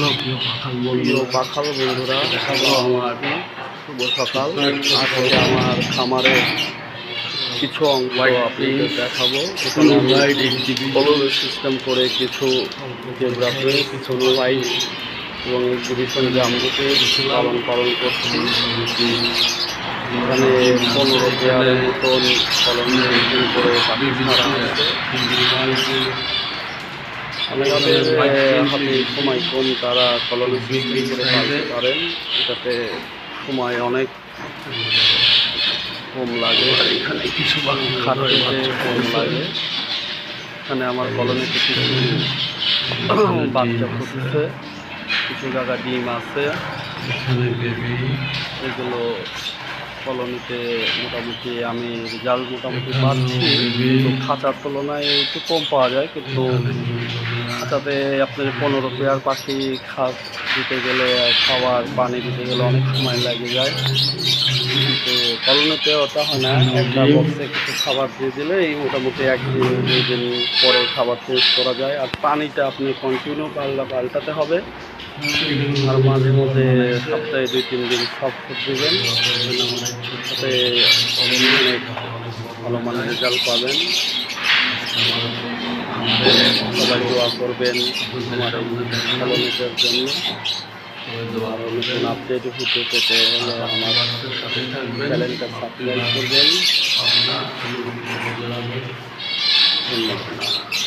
প্রিয় পাখাল বন্ধুরা, আমার শুভ সকাল। আজকে আমার খামারের কিছু অংশ আপনাদের দেখাবো। কলোর সিস্টেম করে কিছু জেব্রাফে কিছু লাইট এবং এক্সিবিশন জামরুতে পালন করছি। এখানে 15 পেয়ারের মতন কলম সিস্টেম করে পাখি ছাড়া হয়েছে। অনেকের হাতে সময় কম, তারা কলম সিস্টেম করে পালতে পারেন। এটাতে সময় অনেক কম লাগে, এখানে কিছু খাটতে কম লাগে। এখানে আমার কলোনিতে কিছু বাচ্চা ফুটছে, কিছু জায়গা ডিম আছে। এগুলো কলোনিতে মোটামুটি আমি রেজাল্ট মোটামুটি পাচ্ছি, কিন্তু খাঁচার তুলনায় একটু কম পাওয়া যায়। কিন্তু খাঁচাতে আপনার 15 পেয়ার পাখি দিতে গেলে, খাবার পানি দিতে গেলে অনেক সময় লেগে যায়। কিন্তু কলোনিতে ওটা হয় না, একটা বক্সে কিছু খাবার দিয়ে দিলে এই মোটামুটি 1 দিন 2 দিন পরে খাবার চেঞ্জ করা যায়। আর পানিটা আপনি কন্টিনিউ পাল্টাতে হবে, আর মাঝে মধ্যে সপ্তাহে 2-3 দিন সব দিবেন। তাতে অনেক ভালো মানের রেজাল্ট পাবেন। সবাই দোয়া করবেন আমার এই কলোনিটার জন্য। আরও নতুন আপডেট ভিডিও পেতে হলে আমার চ্যানেলটা সাবস্ক্রাইব করবেন। ধন্যবাদ।